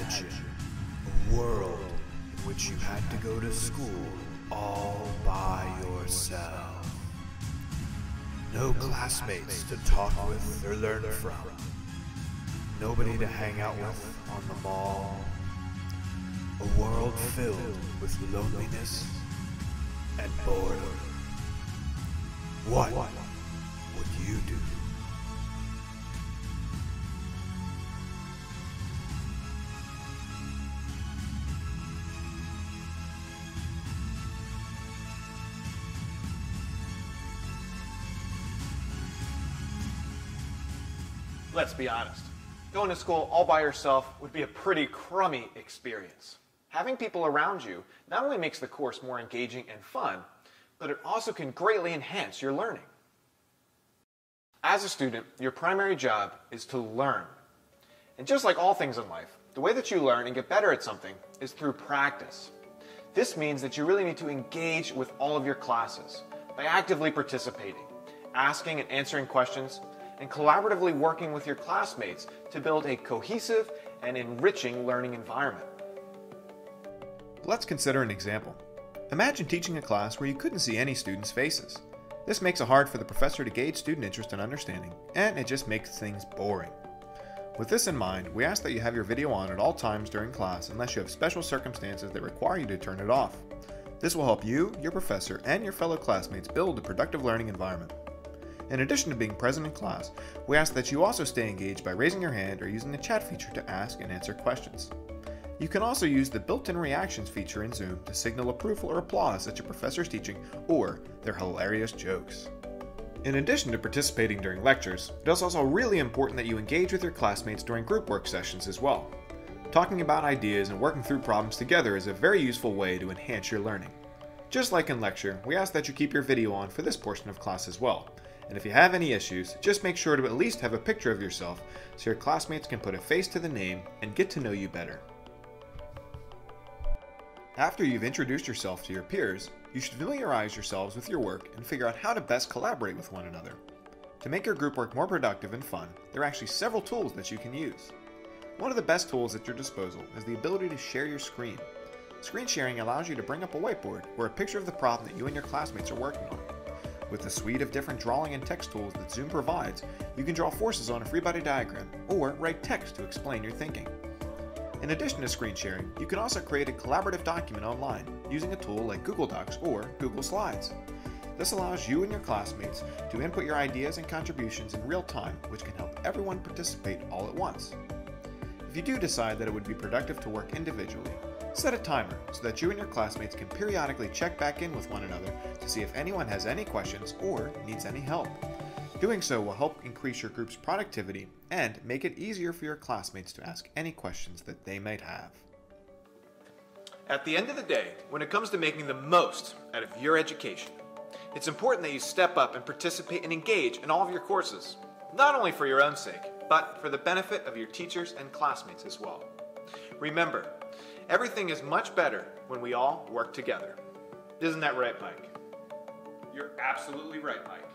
Imagine a world in which you had to go to school all by yourself. No classmates to talk with or learn from. Nobody to hang out with on the mall. A world filled with loneliness and boredom. What would you do? Let's be honest. Going to school all by yourself would be a pretty crummy experience. Having people around you not only makes the course more engaging and fun, but it also can greatly enhance your learning. As a student, your primary job is to learn. And just like all things in life, the way that you learn and get better at something is through practice. This means that you really need to engage with all of your classes by actively participating, asking and answering questions, and collaboratively working with your classmates to build a cohesive and enriching learning environment. Let's consider an example. Imagine teaching a class where you couldn't see any students' faces. This makes it hard for the professor to gauge student interest and understanding, and it just makes things boring. With this in mind, we ask that you have your video on at all times during class unless you have special circumstances that require you to turn it off. This will help you, your professor, and your fellow classmates build a productive learning environment. In addition to being present in class, we ask that you also stay engaged by raising your hand or using the chat feature to ask and answer questions. You can also use the built-in reactions feature in Zoom to signal approval or applause at your professor's teaching or their hilarious jokes. In addition to participating during lectures, it is also really important that you engage with your classmates during group work sessions as well. Talking about ideas and working through problems together is a very useful way to enhance your learning. Just like in lecture, we ask that you keep your video on for this portion of class as well. And if you have any issues, just make sure to at least have a picture of yourself so your classmates can put a face to the name and get to know you better. After you've introduced yourself to your peers, you should familiarize yourselves with your work and figure out how to best collaborate with one another. To make your group work more productive and fun, there are actually several tools that you can use. One of the best tools at your disposal is the ability to share your screen. Screen sharing allows you to bring up a whiteboard or a picture of the problem that you and your classmates are working on. With the suite of different drawing and text tools that Zoom provides, you can draw forces on a free body diagram or write text to explain your thinking. In addition to screen sharing, you can also create a collaborative document online using a tool like Google Docs or Google Slides. This allows you and your classmates to input your ideas and contributions in real time, which can help everyone participate all at once. If you do decide that it would be productive to work individually, set a timer so that you and your classmates can periodically check back in with one another to see if anyone has any questions or needs any help. Doing so will help increase your group's productivity and make it easier for your classmates to ask any questions that they might have. At the end of the day, when it comes to making the most out of your education, it's important that you step up and participate and engage in all of your courses, not only for your own sake, but for the benefit of your teachers and classmates as well. Remember, everything is much better when we all work together. Isn't that right, Mike? You're absolutely right, Mike.